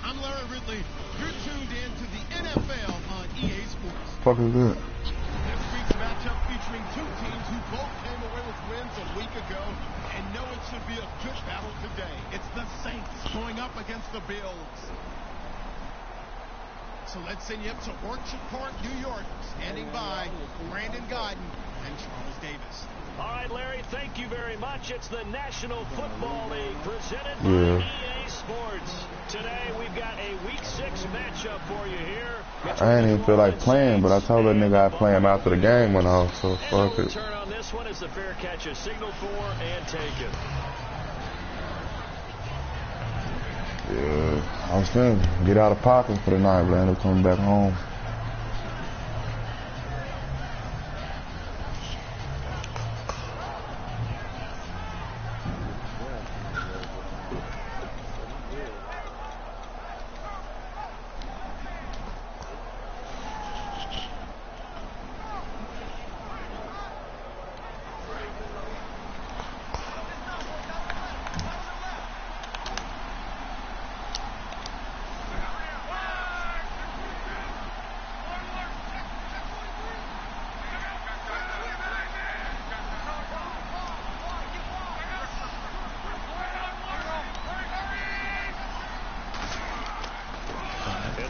I'm Larry Ridley. You're tuned in to the NFL on EA Sports. Fuck is that? This week's matchup featuring two teams who both came away with wins a week ago and know it should be a good battle today. It's the Saints going up against the Bills. So let's send you up to Orchard Park, New York. Standing by, Brandon Godden and Charles Davis. All right, Larry, thank you very much. It's the National Football League presented by EA Sports. Today, we've got a Week 6 matchup for you here. I didn't even feel like playing, but I told that nigga I'd play him after the game went off, so fuck it. Turn on this one is the fair catch is signaled for and taken. Yeah, I was finna get out of pocket for the night, but I ended up coming back home.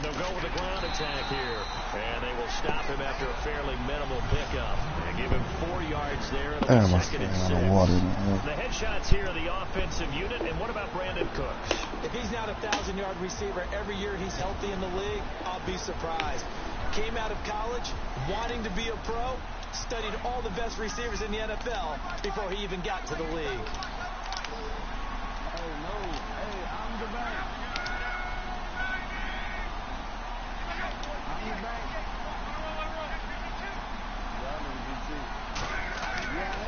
They'll go with a ground attack here, and they will stop him after a fairly minimal pickup and give him 4 yards there. It'll be second and 6. The headshots here are the offensive unit, and what about Brandon Cooks? If he's not a 1,000-yard receiver every year he's healthy in the league, I'll be surprised. Came out of college wanting to be a pro, studied all the best receivers in the NFL before he even got to the league. Hey, no. Hey, I'm the back.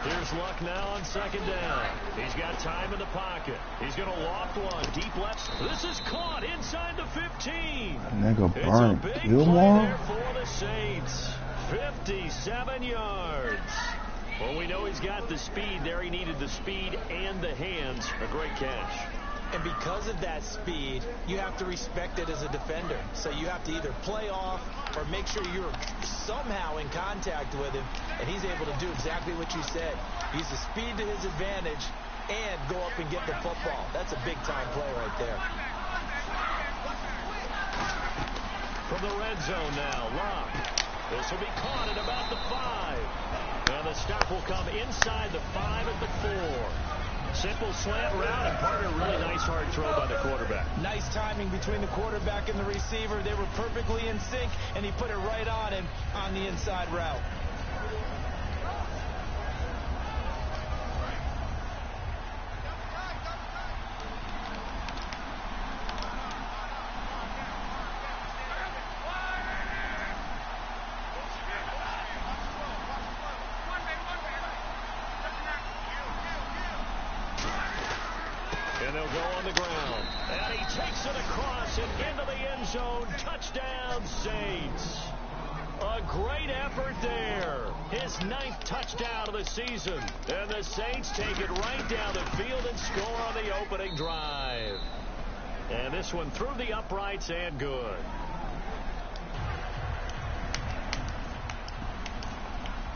Here's Luck now on second down. He's got time in the pocket. He's going to loft one. Deep left. This is caught inside the 15. Nigga It's burnt. a big Gilmore? play there for the Saints. 57 yards. Well, we know he's got the speed there. He needed the speed and the hands. A great catch. And because of that speed, you have to respect it as a defender. So you have to either play off or make sure you're somehow in contact with him, and he's able to do exactly what you said. Use the speed to his advantage and go up and get the football. That's a big-time play right there. From the red zone now, Luck. This will be caught at about the 5. And the stop will come inside the 5 at the 4. Simple slant route, and part of a really nice hard throw by the quarterback. Nice timing between the quarterback and the receiver. They were perfectly in sync, and he put it right on him on the inside route. And they'll go on the ground. And he takes it across and into the end zone. Touchdown, Saints. A great effort there. His 9th touchdown of the season. And the Saints take it right down the field and score on the opening drive. And this one through the uprights and good.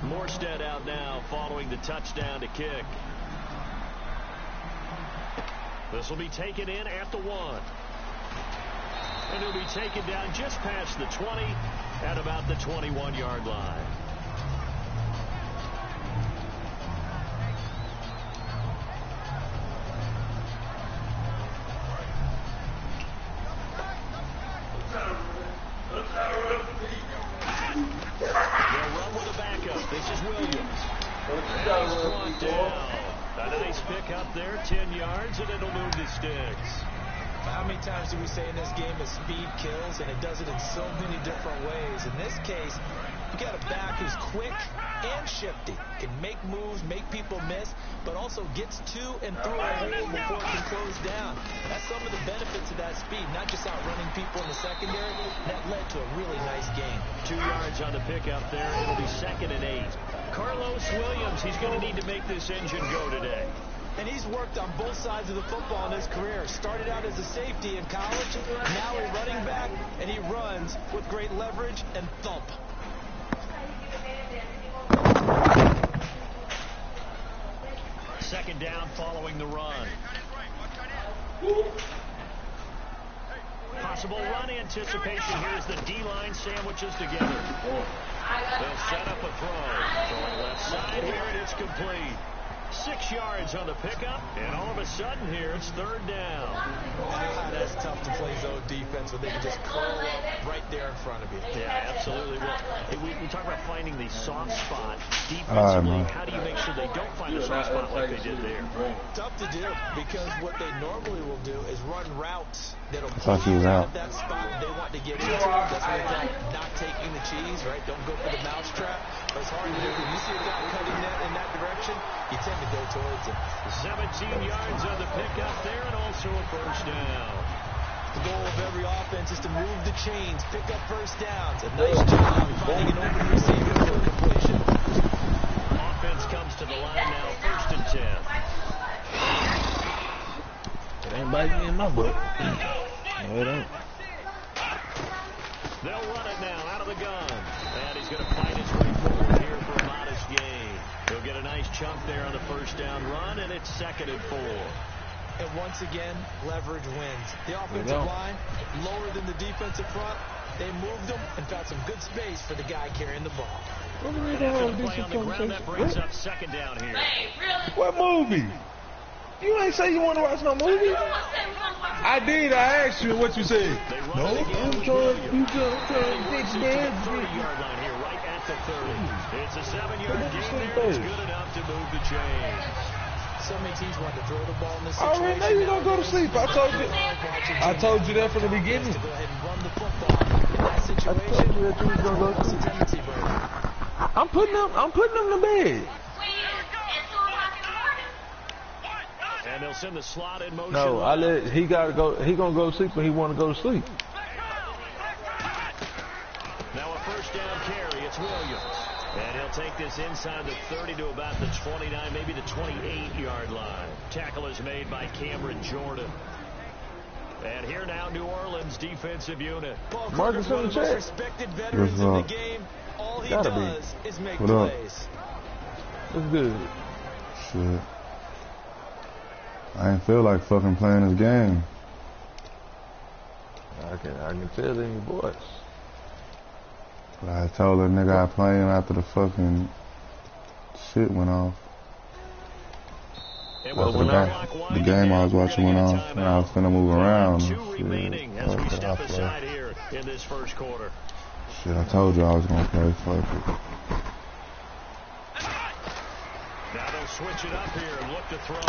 Morstead out now following the touchdown to kick. This will be taken in at the 1. And he'll be taken down just past the 20 at about the 21-yard line. They'll run with a backup. This is Williams. And he's brought down. A nice pick up there, 10 yards, and it'll move the sticks. How many times do we say in this game that speed kills, and it does it in so many different ways? In this case, you got a back who's quick and shifty, can make moves, make people miss, but also gets to and through a hole before it can close down. That's some of the benefits of that speed, not just outrunning people in the secondary. That led to a really nice game. 2 yards on the pickup there. It'll be 2nd and 8. Carlos Williams, he's going to need to make this engine go today. And he's worked on both sides of the football in his career. Started out as a safety in college, now a running back, and he runs with great leverage and thump. Second down following the run. Possible run anticipation here as the D-line sandwiches together. They'll set up a throw. Going left side here, and it's complete. 6 yards on the pickup, and all of a sudden here, it's 3rd down. That's tough to play zone defense when they can just curl up right there in front of you. Yeah, absolutely. Well, we talk about finding the soft spot defensively. How do you make sure they don't find a soft spot like they did there? Tough to do, because what they normally will do is run routes that'll thought he was out. That spot they want to get into. That's what they call not taking the cheese, right? Don't go for the mousetrap. But it's hard to do. When you see a guy cutting in that direction, you tend to go towards him. 17 yards on the pickup there, and also a 1st down. The goal of every offense is to move the chains, pick up 1st downs. A nice job finding an open receiver for a completion. Offense comes to the line now, 1st and 10. It ain't biting me in my butt. No, it ain't. They'll run it now out of the gun. And he's going to fight his way forward here for a modest gain. He'll get a nice chunk there on the 1st down run, and it's 2nd and 4. And once again, leverage wins. The offensive line, lower than the defensive front. They moved them and found some good space for the guy carrying the ball. And after the play on the ground, that brings up 2nd down here. What movie? You ain't say you want to watch no movie? I did. I asked you what you said. No, I'm trying to fix bad. 30-yard line here, right at the 30. It's a 7-yard gain there. It's good enough to move the chains. So many teams want to throw the ball in this situation. Already know you're going to go to sleep. I told you that from the beginning. To go ahead and run the football in that situation. I told you that you was going to go to sleep. I'm putting them to bed. And they'll send the slot in motion. No, he gotta go. He gonna go to sleep when he want to go to sleep. Now a 1st down carry. It's Williams, and he'll take this inside the 30 to about the 29, maybe the 28-yard line. Tackle is made by Cameron Jordan. And here now, New Orleans defensive unit. Marcus in the most chat. respected veterans in the game. All he does is make plays. That's good. Shit. I ain't feel like fucking playing this game. I can tell in your voice. But I told that nigga I play him after the fucking shit went off. After the game I was watching went off, and I was finna move around. Shit, I told you I was gonna play. Fuck it. Now they'll switch it up here and look to throw.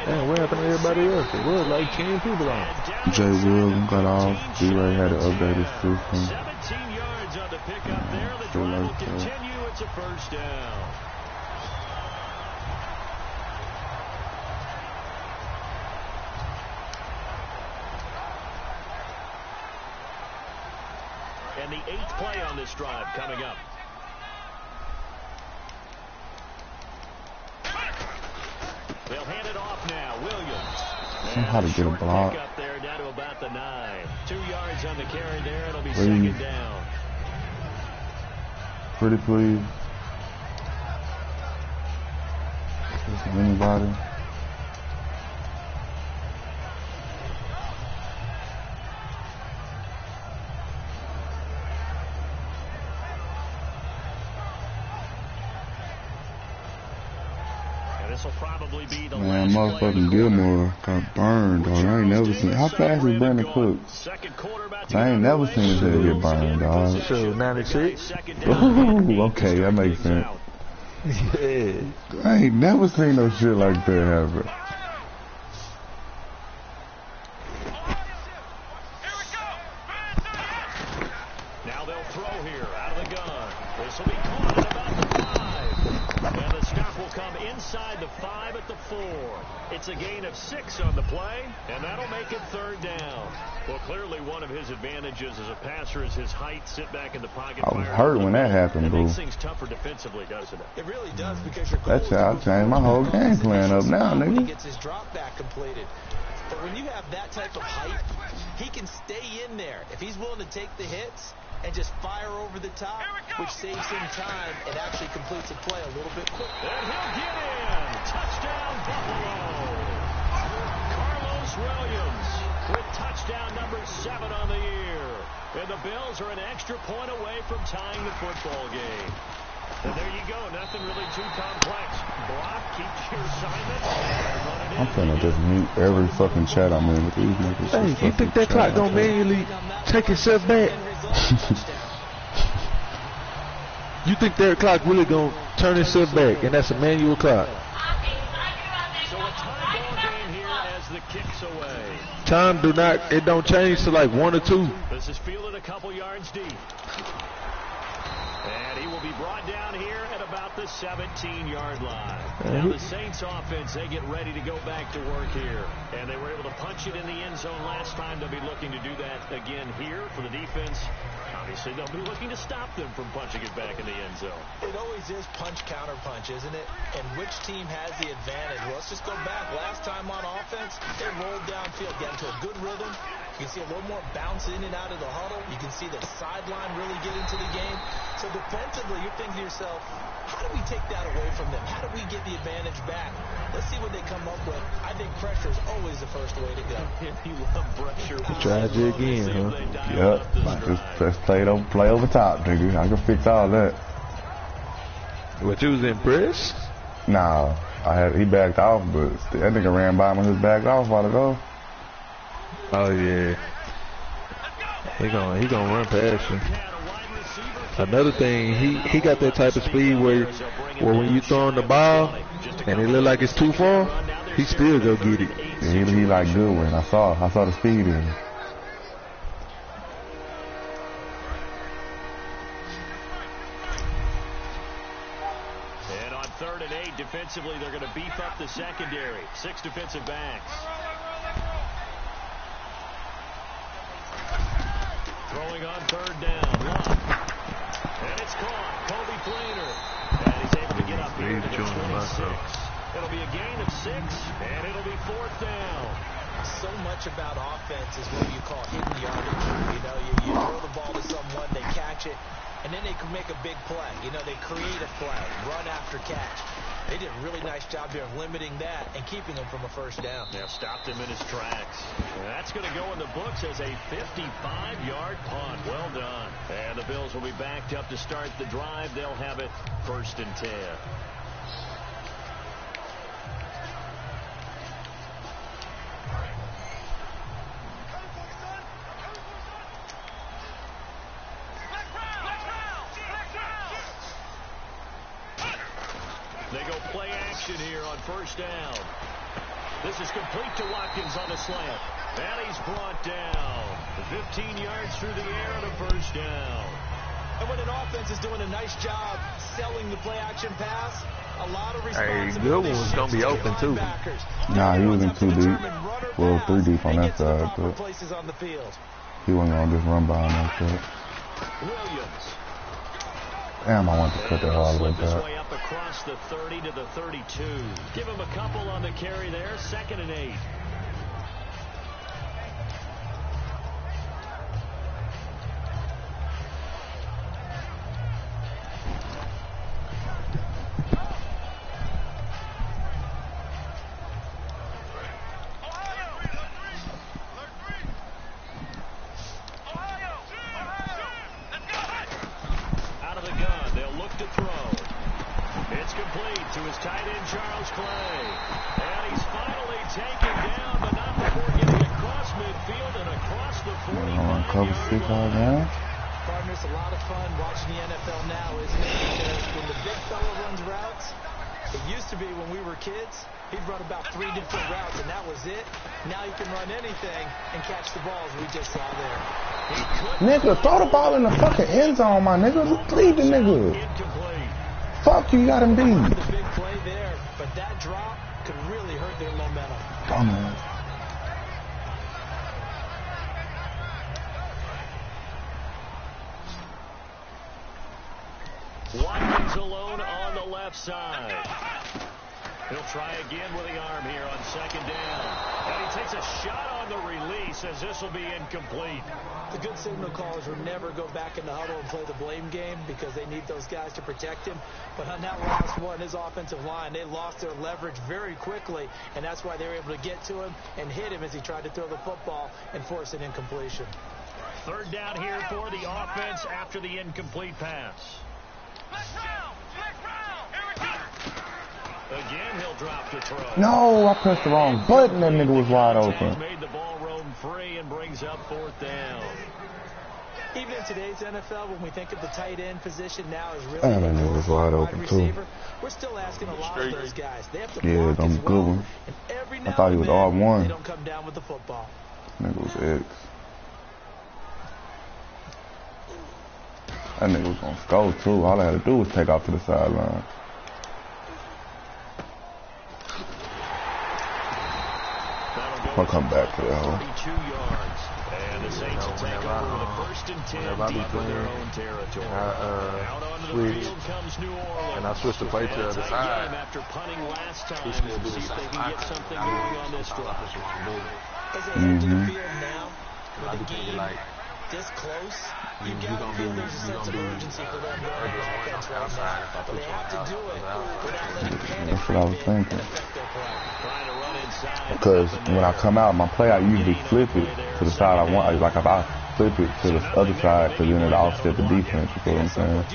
Damn, what happened to everybody else? It was like 10 people on. Jay Williams got off. D-Ray had to update his system. 17 yards on the pickup there. The drive will continue. It's a 1st down. And the 8th play on this drive coming up. They'll hand it off now. Williams. How to get a block. Up there down to about the 9. 2 yards on the carry there. It'll be 2nd down. Pretty please. Anybody? Man, motherfucking Gilmore got burned, dog. I ain't never seen. How fast is Brandon Cooks? I ain't never seen his head get burned, dog. So 96. Ooh, okay, that makes sense. Yeah. I ain't never seen no shit like that happen. here out of the gun. This will be caught at about the 5. And the stop will come inside the 5 at the 4. It's a gain of 6 on the play, and that'll make it 3rd down. Well, clearly one of his advantages as a passer is his height. Sit back in the pocket. I was hurt when that happened, bro. It makes things tougher defensively, doesn't it? It really does, because your goal That's how I changed my whole game plan up now, when he nigga. gets his drop back completed. But when you have that type of height, he can stay in there. If he's willing to take the hits and just fire over the top, which saves him time and actually completes a play a little bit quicker. And he'll get in. Touchdown, Buffalo. Carlos Williams with touchdown number 7 on the year. And the Bills are an extra point away from tying the football game. And there you go. Nothing really too complex. Block, keeps your assignment. I'm finna just mute every fucking chat I'm in with these niggas. Hey, you think that clock gonna manually take itself back? You think that clock really gonna turn itself back, and that's a manual clock? So a tie ball game here as the kicks away. Time it don't change to like 1 or 2. This is fielded a couple yards deep. And he will be brought down here at about the 17-yard line. Now the Saints offense, they get ready to go back to work here. And they were able to punch it in the end zone last time. They'll be looking to do that again here for the defense. Obviously, they'll be looking to stop them from punching it back in the end zone. It always is punch-counter-punch, isn't it? And which team has the advantage? Well, let's just go back. Last time on offense, they rolled downfield, got into a good rhythm. You can see a little more bounce in and out of the huddle. You can see the sideline really get into the game. So defensively, you're thinking to yourself, how do we take that away from them? How do we get the advantage back? Let's see what they come up with. I think pressure is always the first way to go. You love pressure. Try it again, huh? Yep. Just press play over top, nigga. I can fix all that. What, you was impressed? Nah, he backed off, but that nigga ran by him and just backed off a while ago. Oh yeah. He gonna run past you. Another thing, he got that type of speed where when you throwing the ball and it look like it's too far, he still go get it. Yeah, he like good one. I saw the speed in him. And on 3rd and 8, defensively, they're going to beef up the secondary. 6 defensive backs. Throwing on 3rd down. Lock. And it's caught. Kobe Flainer. And he's able to get up here to the 26. It'll be a gain of 6, and it'll be 4th down. So much about offense is what you call hidden yardage. You know, you throw the ball to someone, they catch it, and then they can make a big play. You know, they create a play, run after catch. They did a really nice job here of limiting that and keeping him from a 1st down. Yeah, stopped him in his tracks. And that's going to go in the books as a 55-yard punt. Well done. And the Bills will be backed up to start the drive. They'll have it 1st and 10. They go play action here on 1st down. This is complete to Watkins on the slant. And he's brought down. 15 yards through the air and a 1st down. And when an offense is doing a nice job selling the play action pass, a lot of responsibility. Hey, good one's going to be open, too. Nah, he wasn't 2 deep. Well, 3 deep on that side, but he wasn't going to just run by him like that. Williams. Damn, I want to cut that all the way back. Way up across the 30 to the 32. Give him a couple on the carry there. 2nd and 8. Partner, it's a lot of fun watching the NFL now, isn't it? Because when the big fella runs routes, it used to be when we were kids, He'd run about 3 different routes, and that was it. Now he can run anything and catch the balls we just saw there. Nigga, throw the ball in the fucking end zone, my nigga. Leave the nigga. Fuck you, got him beat. The big play there, but that drop could really hurt their momentum. Dumbass. Watkins alone on the left side. He'll try again with the arm here on second down. And he takes a shot on the release as this will be incomplete. The good signal callers would never go back in the huddle and play the blame game because they need those guys to protect him. But on that last one, his offensive line, they lost their leverage very quickly, and that's why they were able to get to him and hit him as he tried to throw the football and force an incompletion. Third down here for the offense after the incomplete pass. Again, he'll drop to throw. No, I pressed the wrong button. That nigga was wide open. Made the ball roam free and brings up fourth down. Even in today's NFL, when we think of the tight end position now as really That nigga was wide open too. We're still asking a lot of those guys. They have to yeah, block I'm as a good one. And every I now thought he was R1. They don't come down with the football. Nigga was X. That nigga was gonna score too. All I had to do was take off to the sideline. I'll come back to that hole. 32 yards. And the Saints will take over with a first and 10 deep in their own territory. Out onto the field comes New Orleans. And I switched the play to the other side. After punting last time, see if they can get something going on this drive. As they head to the field now, with the game this close, you got to feel there's a sense of urgency for them going on offense right now. But they have to do it without letting panic That's what I was thinking. affect their play. Because when I come out, my play, I usually flip it to the side I want. Like if I flip it to the other side, because then it'll offset the defense. You know what I'm saying?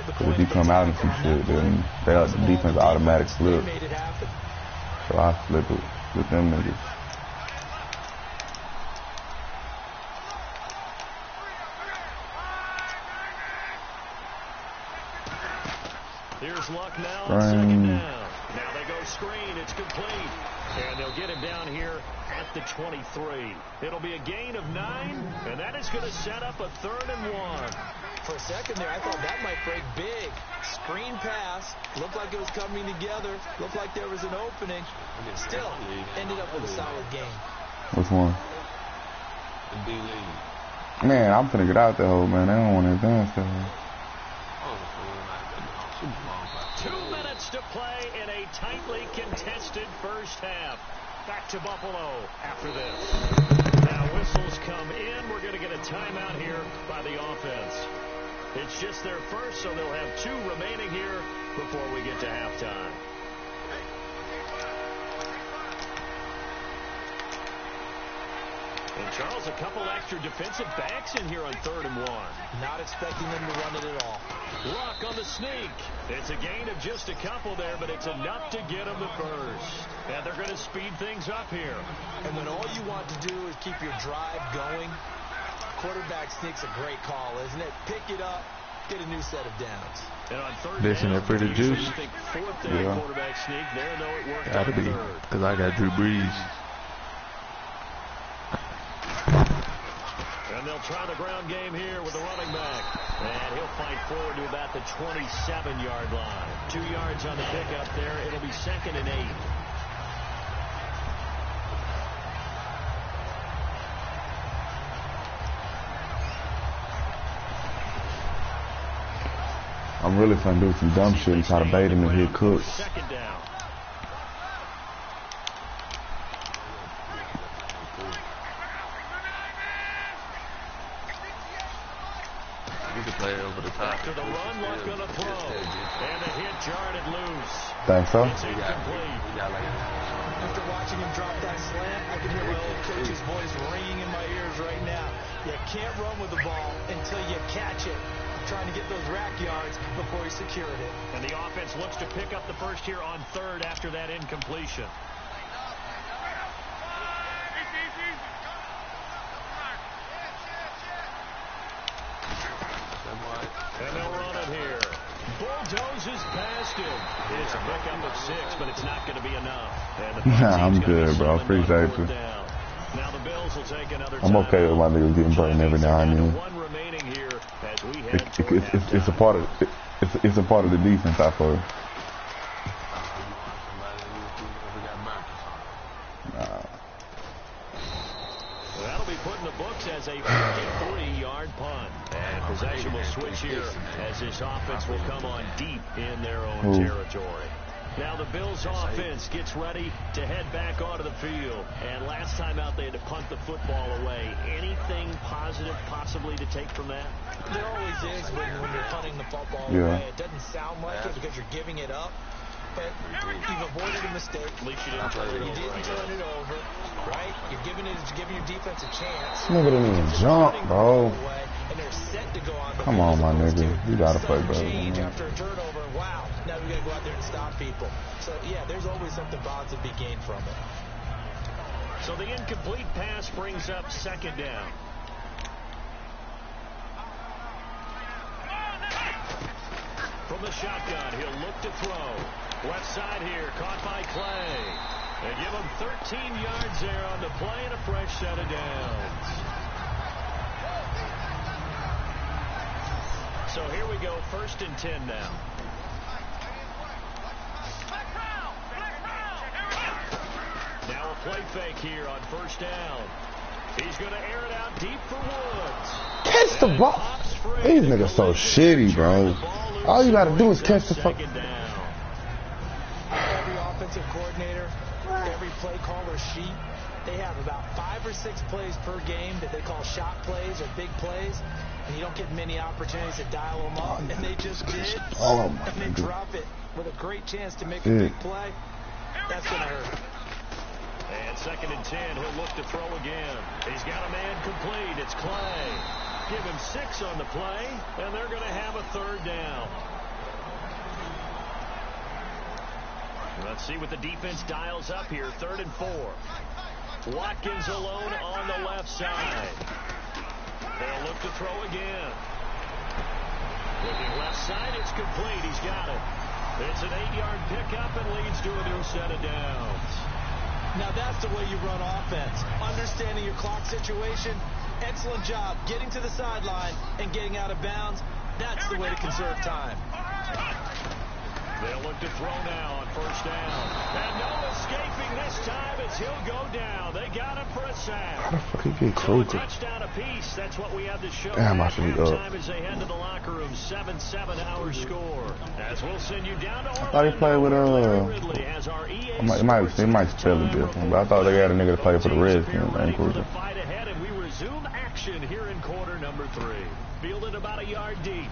Because if you come out and some shit, then the defense automatically flip. So I flip it with them niggas. Here's Luck now on second down. Now they go screen. It's complete. And they'll get him down here at the 23. It'll be a gain of 9, and that is going to set up a 3rd and 1. For a second there, I thought that might break big. Screen pass. Looked like it was coming together. Looked like there was an opening. Still, ended up with a solid game. Which one? Man, I'm finna get out the hole, man. They don't want to advance that hole. 2 minutes to play in a tightly contested first half. Back to Buffalo after this. Now whistles come in. We're going to get a timeout here by the offense. It's just their first, so they'll have 2 remaining here before we get to halftime. And Charles, a couple extra defensive backs in here on 3rd and 1. Not expecting them to run it at all. Luck on the sneak. It's a gain of just a couple there, but it's enough to get them the first. And they're going to speed things up here. And when all you want to do is keep your drive going, quarterback sneak's a great call, isn't it? Pick it up, get a new set of downs. And on 3rd Listen, down, that FreeJuice. you think 4th down quarterback sneak there, though it worked Gotta on be, 3rd. because I got Drew Brees. And they'll try the ground game here with the running back. And he'll fight forward to about the 27-yard line. 2 yards on the pickup there. It'll be 2nd and 8. I'm really finna do some dumb shit and try to bait him and hit Cook. 2nd down. Play over the top. To the run, Luck gonna throw. And the hit jarred it loose. Think so? It's incomplete. After watching him drop that slant, I can hear my old coach's voice ringing in my ears right now. You can't run with the ball until you catch it. Trying to get those rack yards before he secured it. And the offense looks to pick up the first here on 3rd after that incompletion. And they'll run it here. bulldozes past him. It's a pickup of 6, but it's not going to be enough. Nah, I'm good, bro. Appreciate you. Now the Bills will take another I'm okay with my niggas getting burned every now and then. It's a part of it's a part of the defense, I feel. That'll be put in the books as a 53-yard punt. And possession will switch here as this offense will come on deep in their own territory. Now the Bills offense gets ready to head back onto the field. And last time out they had to punt the football away. Anything positive possibly to take from that? There always is when you're punting the football away. It doesn't sound like it because you're giving it up. But you've avoided a mistake. At least you didn't turn it over. Right? You're giving your defense a chance. Nigga didn't even jump, bro. And they're set to go on. Come on, my nigga. You gotta play better. After a turnover, wow. Now we gotta go out there and stop people. So yeah, there's always something positive to be gained from it. So the incomplete pass brings up 2nd down. From the shotgun, he'll look to throw. Left side here, caught by Clay. They give him 13 yards there on the play and a fresh set of downs. So here we go, 1st and 10 now. Now a play fake here on 1st down. He's going to air it out deep for Woods. Catch the ball. These niggas so shitty, bro. All you gotta do is catch the fuck. Every offensive coordinator, every play caller sheet, they have about 5 or 6 plays per game that they call shot plays or big plays, and you don't get many opportunities to dial them up, and they just did, and they drop it with a great chance to make a big play. That's going to hurt. And 2nd and 10, he'll look to throw again. He's got a man complete. It's Clay. Give him 6 on the play, and they're going to have a 3rd down. Let's see what the defense dials up here. 3rd and 4. Watkins alone on the left side. They'll look to throw again. Looking left side, it's complete. He's got it. It's an 8-yard pickup and leads to a new set of downs. Now that's the way you run offense. Understanding your clock situation. Excellent job getting to the sideline and getting out of bounds. That's the way to conserve time. They'll look to throw now on 1st down. And no escaping this time as he'll go down. They got him for a sack. How the fuck he get So a Kruger? touchdown apiece. That's what we have to show. Damn, I should be up. Time as they head to the locker room. 7-7 our score. As we'll send you down to Orlando. I thought he played with it might spell it different, but I thought they had a nigga to play for the Redskins. Ready for the fight ahead, and we resume action here in quarter number 3. Fielded about a yard deep.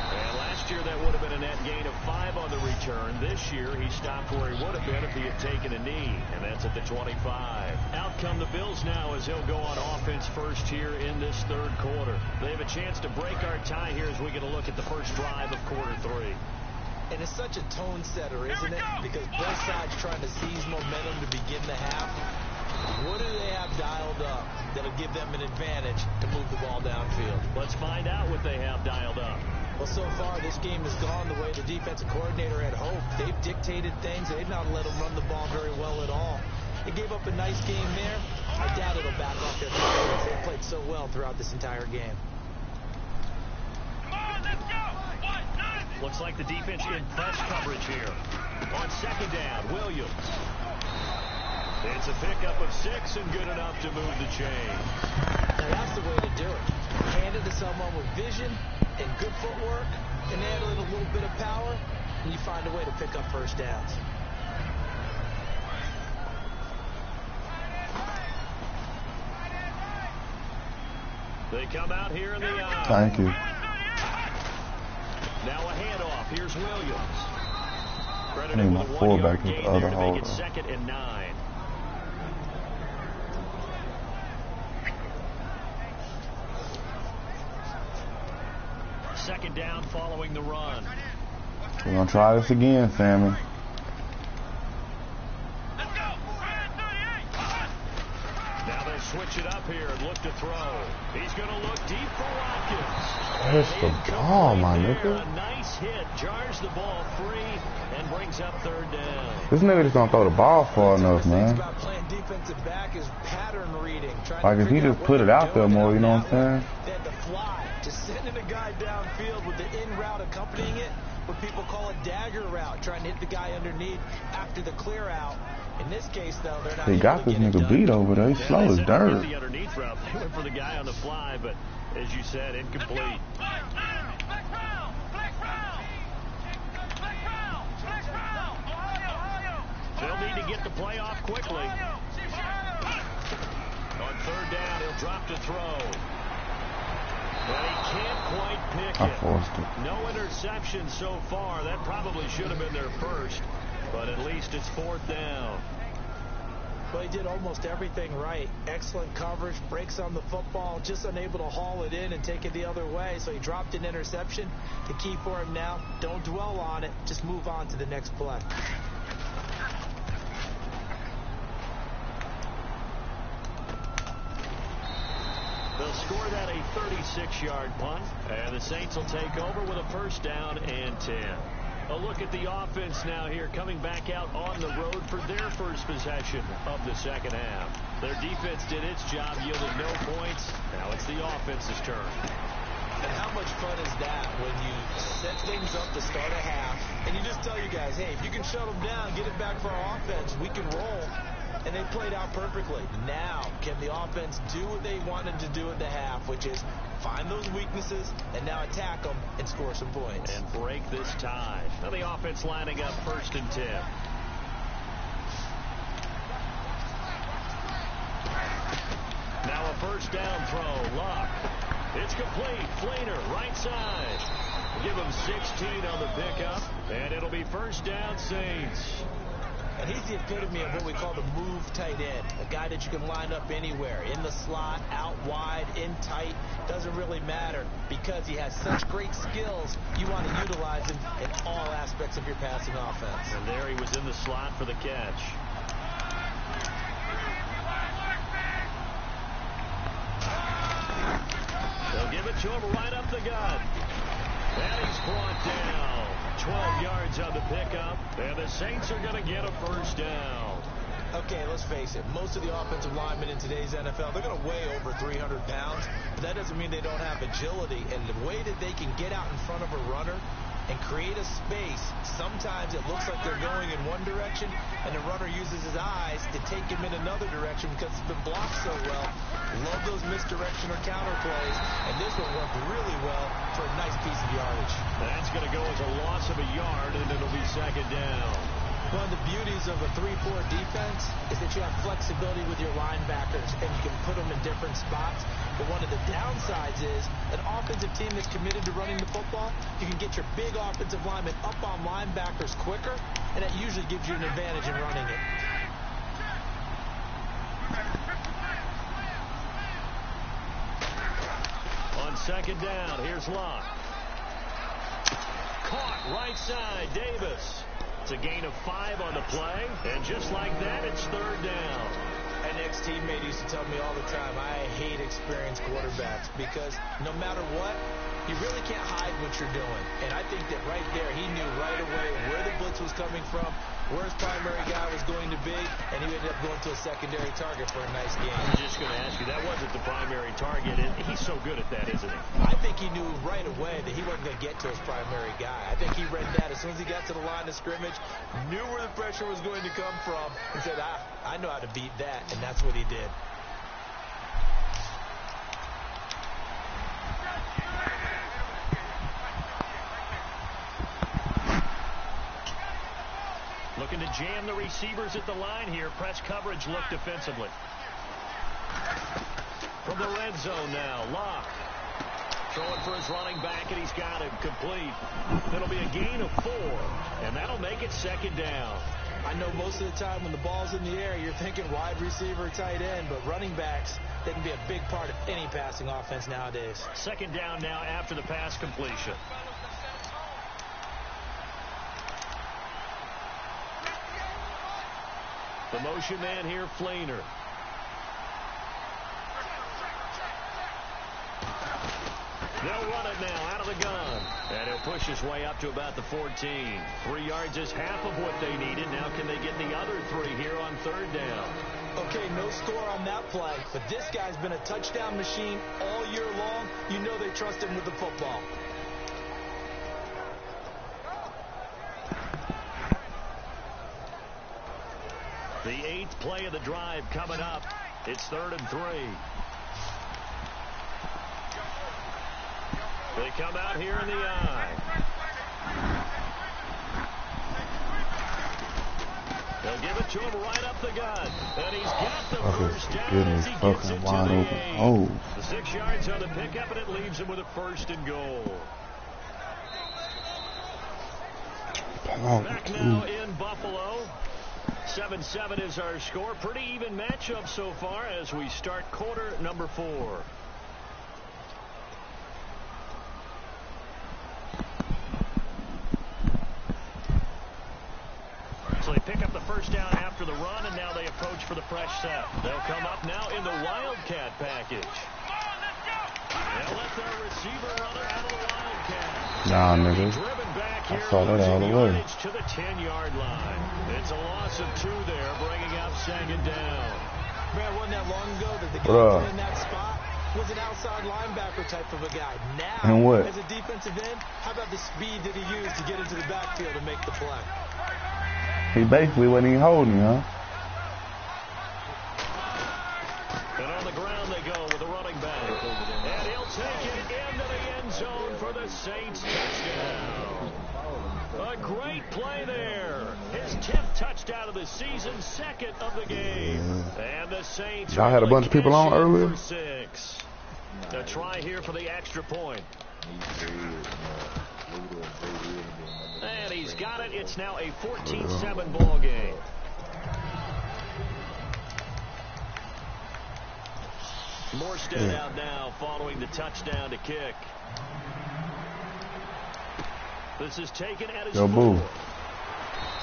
And last year that would have been a net gain of 5 on the return. This year he stopped where he would have been if he had taken a knee, and that's at the 25. Out come the Bills now as he'll go on offense first here in this 3rd quarter. They have a chance to break our tie here as we get a look at the first drive of quarter 3. And it's such a tone setter, isn't it? Because both sides trying to seize momentum to begin the half. What do they have dialed up that'll give them an advantage to move the ball downfield? Let's find out what they have dialed up. Well, so far, this game has gone the way the defensive coordinator had hoped. They've dictated things. They've not let them run the ball very well at all. They gave up a nice game there. I doubt it'll back off their performance. They've played so well throughout this entire game. Come on, let's go! Looks like the defense in press coverage here. On 2nd down, Williams. It's a pickup of 6 and good enough to move the chain. Now, that's the way to do it. Hand it to someone with vision and good footwork, and add a little bit of power, and you find a way to pick up 1st downs. They come out here in the eye. Thank you. Now a handoff. Here's Williams. I need my fullback in the other hole. Make it 2nd and 9. Second down following the run. We're going to try this again, Sammy. Now they switch it up here and look to throw. He's going to look deep for Watkins. Catch the ball, my nigga. A nice hit, jars the ball free, and brings up third down. This nigga just don't throw the ball far enough, man. About playing defensive back is pattern reading. Like if he just put it out there more, you know what I'm saying? They had to fly, just sending a guy downfield with the in route accompanying it, what people call a dagger route, trying to hit the guy underneath after the clear out. In this case, though, they're not. They got this nigga beat over there. He's slow as dirt. The underneath route, they went for the guy on the fly, but as you said, incomplete. They'll need to get the play off quickly. On third down, he'll drop to throw. But he can't quite pick I forced it. No interception so far. That probably should have been their first, but at least it's fourth down. Well, he did almost everything right. Excellent coverage, breaks on the football, just unable to haul it in and take it the other way. So he dropped an interception. The key for him now, don't dwell on it. Just move on to the next play. They'll score that a 36-yard punt, and the Saints will take over with a first down and 10. A look at the offense now here, coming back out on the road for their first possession of the second half. Their defense did its job, yielded no points. Now it's the offense's turn. And how much fun is that when you set things up to start a half, and you just tell you guys, hey, if you can shut them down, get it back for our offense, we can roll. And they played out perfectly. Now, can the offense do what they wanted to do at the half, which is find those weaknesses and now attack them and score some points? And break this tie. Now the offense lining up first and 10. Now a first down throw. Luck. It's complete. Flainer, right side. Give him 16 on the pickup. And it'll be first down, Saints. And he's the epitome of what we call the move tight end. A guy that you can line up anywhere. In the slot, out wide, in tight. Doesn't really matter because he has such great skills. You want to utilize him in all aspects of your passing offense. And there he was in the slot for the catch. They'll give it to him right up the gut. And he's brought down. 12 yards on the pickup, and the Saints are going to get a first down. Okay, let's face it. Most of the offensive linemen in today's NFL, they're going to weigh over 300 pounds, but that doesn't mean they don't have agility. And the way that they can get out in front of a runner and create a space, sometimes it looks like they're going in one direction, and the runner uses his eyes to take him in another direction because it's been blocked so well. Love those misdirection or counter plays, and this one worked really well for a nice piece of yardage. That's going to go as a loss of a yard, and it'll be second down. One of the beauties of a 3-4 defense is that you have flexibility with your linebackers, and you can put them in different spots. But one of the downsides is an offensive team that's committed to running the football, you can get your big offensive linemen up on linebackers quicker, and that usually gives you an advantage in running it. On second down, here's Locke. Caught right side, Davis. It's a gain of 5 on the play, and just like that, it's third down. An ex-teammate used to tell me all the time, I hate experienced quarterbacks because no matter what, you really can't hide what you're doing. And I think that right there, he knew right away where the blitz was coming from, where his primary guy was going to be, and he ended up going to a secondary target for a nice game. I was just going to ask you, that wasn't the primary target, and he's so good at that, isn't he? I think he knew right away that he wasn't going to get to his primary guy. I think he read that as soon as he got to the line of scrimmage, knew where the pressure was going to come from, and said, I know how to beat that, and that's what he did. Looking to jam the receivers at the line here. Press coverage look defensively. From the red zone now, Locke. Throwing for his running back, and he's got him complete. That'll be a gain of 4, and that'll make it second down. I know most of the time when the ball's in the air, you're thinking wide receiver, tight end, but running backs, they can be a big part of any passing offense nowadays. Second down now after the pass completion. The motion man here, Flainer. They'll run it it now out of the gun. And he'll push his way up to about the 14. 3 yards is half of what they needed. Now can they get the other 3 here on 3rd down? Okay, no score on that play, but this guy's been a touchdown machine all year long. You know they trust him with the football. The 8th play of the drive coming up. It's 3rd and 3. They come out here in the eye. They'll give it to him right up the gut. And he's got the first down as he gets it to the 8. The 6 yards on the pickup, and it leaves him with a 1st and goal. Back now in Buffalo. 7-7 is our score. Pretty even matchup so far as we start quarter number 4. So they pick up the first down after the run, and now they approach for the fresh set. They'll come up now in the Wildcat package. They'll let their receiver run it out of the Wildcat. Nah, nigga. I saw that all the way. To the 10-yard line. It's a loss of 2 there, bringing up 2nd down. Man, wasn't that long ago that the guy in that spot was an outside linebacker type of a guy. Now, and what? As a defensive end, how about the speed that he used to get into the backfield and make the play? He basically wasn't even holding, huh? And on the ground they go with a running back. And he'll take it into the end zone for the Saints touchdown. A great play there. His 10th touchdown of the season, 2nd of the game. And the Saints. Y'all had a bunch of people on earlier? 6. A try here for the extra point. And he's got it. It's now a 14-7 ball game. Morstead out now following the touchdown to kick. This is taken at his 4.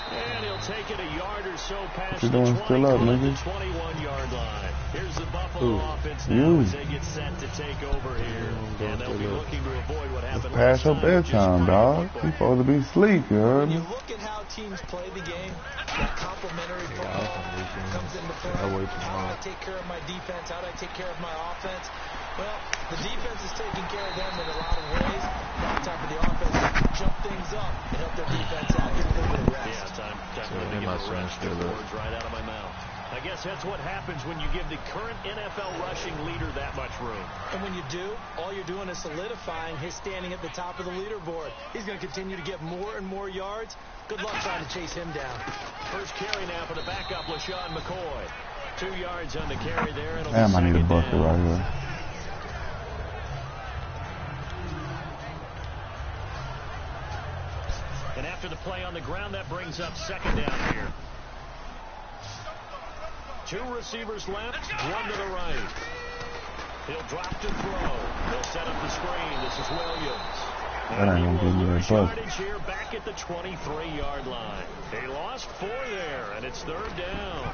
And he'll take it a yard or so past the 21-yard line. Here's the Buffalo offense now as they get set to take over here. And they'll be looking to avoid what happened last time. Pass your bedtime, dog. You're supposed to be asleep, you heard me? When you look at how teams play the game, that complementary football comes into play. How do I take care of my defense? How do I take care of my offense? Well, the defense is taking care of them in a lot of ways. Now time for the offense to jump things up and help their defense out. Give them a little bit of rest. Yeah, time for them to give a rest. Get the words right out of my mouth. I guess that's what happens when you give the current NFL rushing leader that much room. And when you do, all you're doing is solidifying his standing at the top of the leaderboard. He's going to continue to get more and more yards. Good luck trying to chase him down. First carry now for the backup, LaShawn McCoy. 2 yards on the carry there. Damn, I need a bucket right here. And after the play on the ground, that brings up 2nd down here. 2 receivers left, 1 to the right. He'll drop to throw. He'll set up the screen. This is Williams. That ain't gonna give me a yardage here back at the 23-yard line. They lost 4 there, and it's 3rd down.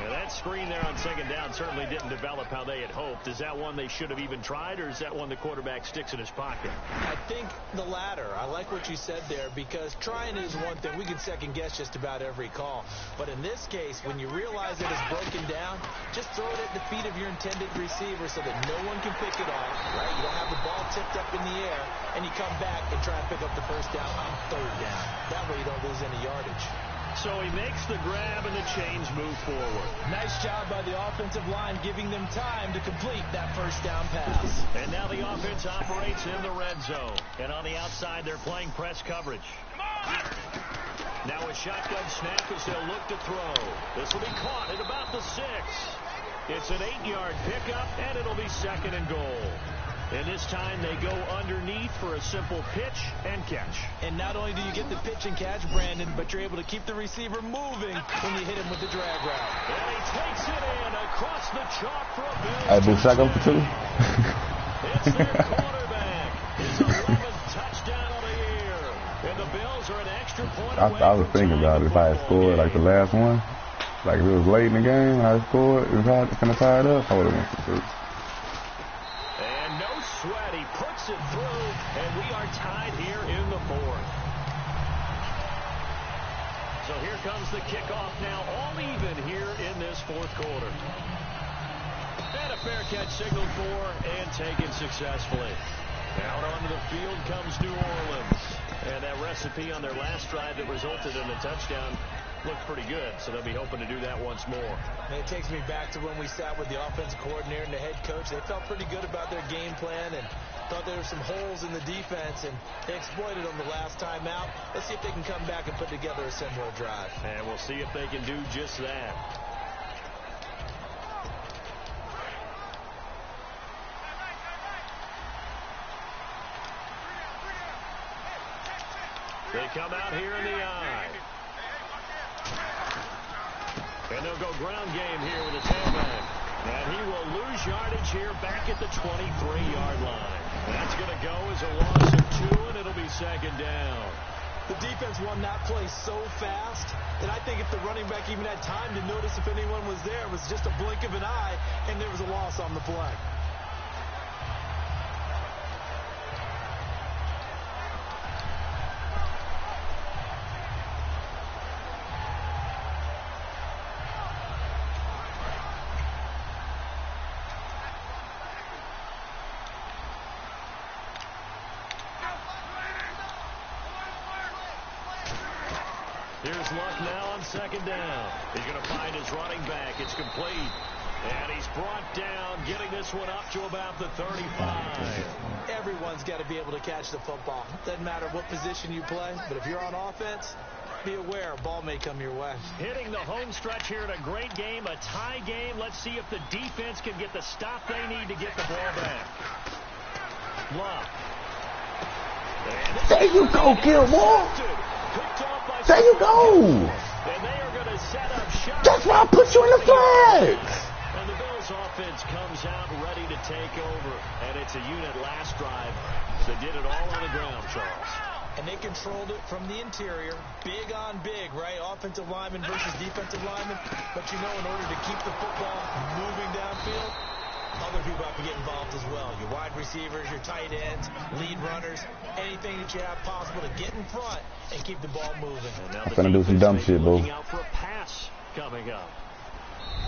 And that screen there on 2nd down certainly didn't develop how they had hoped. Is that one they should have even tried, or is that one the quarterback sticks in his pocket? I think the latter. I like what you said there, because trying is one thing. We can second-guess just about every call. But in this case, when you realize it is broken down, just throw it at the feet of your intended receiver so that no one can pick it off, right? You don't have the ball tipped up in the air, and you come back and try and pick up the first down on 3rd down. That way you don't lose any yardage. So he makes the grab and the chains move forward. Nice job by the offensive line, giving them time to complete that first down pass. And now the offense operates in the red zone. And on the outside, they're playing press coverage. Now a shotgun snap as they'll look to throw. This will be caught at about the 6. It's an 8-yard pickup, and it'll be 2nd and goal. And this time they go underneath for a simple pitch and catch. And not only do you get the pitch and catch, Brandon, but you're able to keep the receiver moving when you hit him with the drag route. And he takes it in across the chalk for a Bills. I been second for 2. It's their quarterback. His 11th touchdown of the year. And the Bills are an extra point away. I was thinking about it if I had scored like the last one. Like if it was late in the game and I scored, if I had tied up, I would have went for 2. Sweat, he puts it through, and So here comes the kickoff now, all even here in this fourth quarter. And a fair catch signaled for and taken successfully. Out onto the field comes New Orleans. And that recipe on their last drive that resulted in a touchdown looked pretty good, so they'll be hoping to do that once more. And it takes me back to when we sat with the offensive coordinator and the head coach. They felt pretty good about their game plan and thought there were some holes in the defense, and they exploited them the last time out. Let's see if they can come back and put together a similar drive. And we'll see if they can do just that. They come out here in the eye. And they'll go ground game here with a tailback. And he will lose yardage here back at the 23-yard line. That's going to go as a loss of 2, and it'll be second down. The defense won that play so fast that I think if the running back even had time to notice if anyone was there, it was just a blink of an eye, and there was a loss on the play. Here's Luck now on second down. He's going to find his running back. It's complete. And he's brought down, getting this one up to about the 35. Everyone's got to be able to catch the football. Doesn't matter what position you play, but if you're on offense, be aware a ball may come your way. Hitting the home stretch here in a great game, a tie game. Let's see if the defense can get the stop they need to get the ball back. Luck. There you go, Gilmore. There you go. And they are going to set up shop. That's why I put you in the flags. And the Bills offense comes out ready to take over. And it's a unit last drive. They did it all on the ground, Charles. And they controlled it from the interior. Big on big, right? Offensive lineman versus defensive lineman. But you know, in order to keep the football moving downfield, other people have to get involved as well. Your wide receivers, your tight ends, lead runners, anything that you have possible to get in front and keep the ball moving. I'm gonna do some dumb shit, bro. Out for a pass coming up.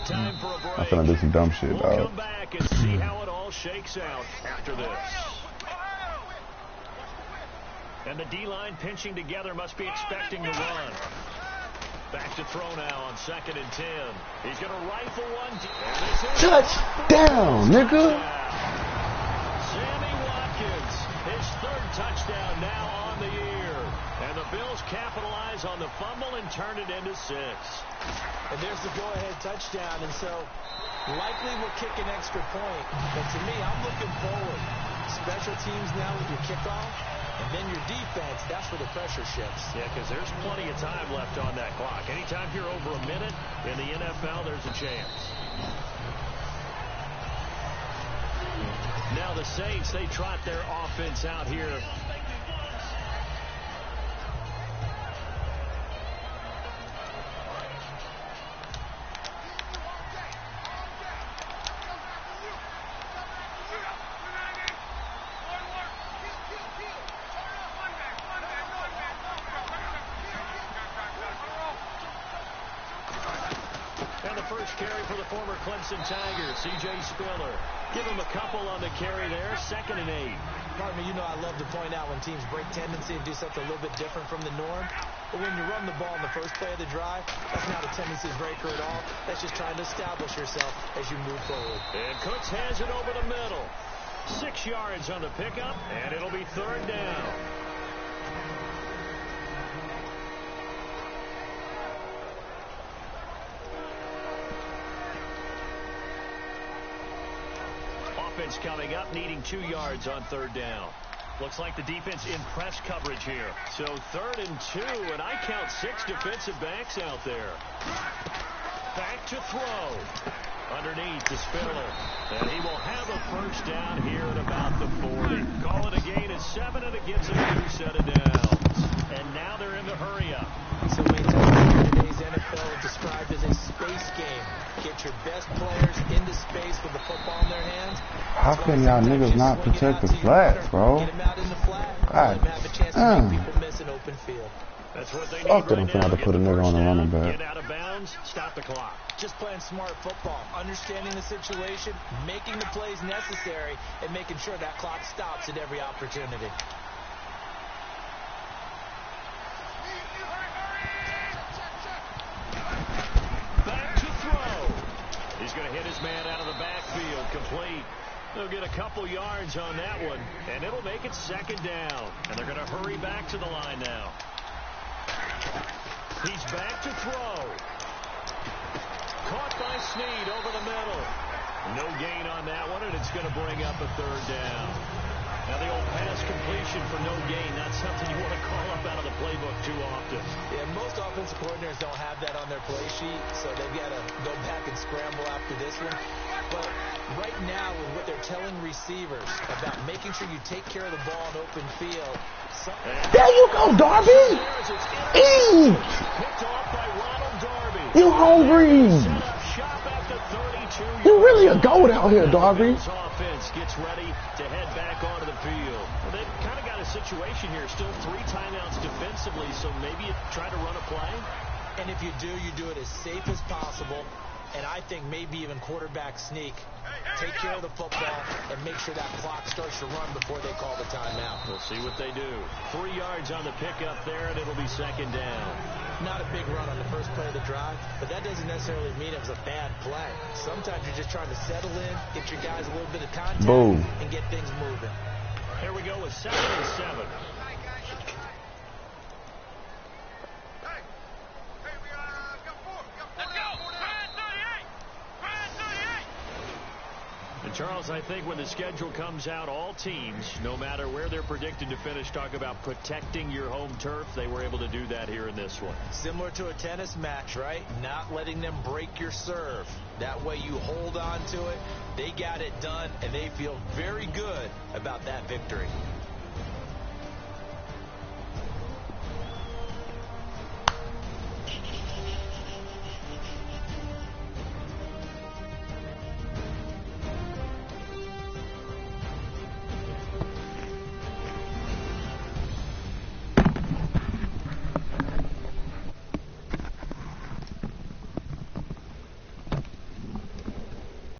Time for a break. I'm gonna do some dumb shit, We'll dog. come back and see how it all shakes out after this. And the D-line pinching together, must be expecting the run. Back to throw now on 2nd and 10. He's going to rifle one. Touchdown, nigga. Sammy Watkins, his 3rd touchdown now on the year. And the Bills capitalize on the fumble and turn it into 6. And there's the go-ahead touchdown. And so likely we'll kick an extra point. But to me, I'm looking forward. Special teams now with your kickoff. And then your defense, that's where the pressure shifts. Yeah, because there's plenty of time left on that clock. Anytime you're over a minute in the NFL, there's a chance. Now the Saints, they trot their offense out here. Carry for the former Clemson Tigers, C.J. Spiller. Give him a couple on the carry there, 2nd and 8. Pardon me, you know I love to point out when teams break tendency and do something a little bit different from the norm. But when you run the ball in the first play of the drive, that's not a tendency breaker at all. That's just trying to establish yourself as you move forward. And Cooks has it over the middle. 6 yards on the pickup, and it'll be 3rd down. Offense coming up, needing 2 yards on 3rd down. Looks like the defense in press coverage here. So 3rd and 2, and I count 6 defensive backs out there. Back to throw. Underneath to Spiller. And he will have a 1st down here at about the 40. Call it a gain of 7, and it gives him a new set of downs. And now they're in the hurry-up. So many times in today's NFL described as a space game. Get your best players into space with the football in their hands. How can y'all niggas not protect the flats, bro? Get them out in the flat. God Let them have a chance to make people miss an open field. That's what they Fuck need it, I'm right finna have now. to put a nigga on the running back. Get out of bounds, stop the clock. Just playing smart football, understanding the situation, making the plays necessary, and making sure that clock stops at every opportunity. Back to throw. He's going to hit his man out of the backfield, complete. They'll get a couple yards on that one, and it'll make it second down. And they're going to hurry back to the line now. He's back to throw. Caught by Snead over the middle. No gain on that one, and it's going to bring up a third down. Now the old pass completion for no gain, not something you want to call up out of the playbook too often. Yeah, most offensive coordinators don't have that on their play sheet, so they've got to go back and scramble after this one. But right now, with what they're telling receivers about making sure you take care of the ball in open field. There you go, Darby! Eat! Picked off by Ronald Darby. You hungry? Set up shop at the 32. You really a goat out here, Darby. Bills offense gets ready to head back onto the field. Well, they've kind of got a situation here. Still 3 timeouts defensively, so maybe you try to run a play. And if you do it as safe as possible. And I think maybe even quarterback sneak. Take care of the football and make sure that clock starts to run before they call the timeout. We'll see what they do. 3 yards on the pickup there, and it'll be second down. Not a big run on the first play of the drive, but that doesn't necessarily mean it was a bad play. Sometimes you're just trying to settle in, get your guys a little bit of contact, Boom. and get things moving. Here we go with 2nd and 7. And Charles, I think when the schedule comes out, all teams, no matter where they're predicted to finish, talk about protecting your home turf. They were able to do that here in this one. Similar to a tennis match, right? Not letting them break your serve. That way you hold on to it. They got it done, and they feel very good about that victory.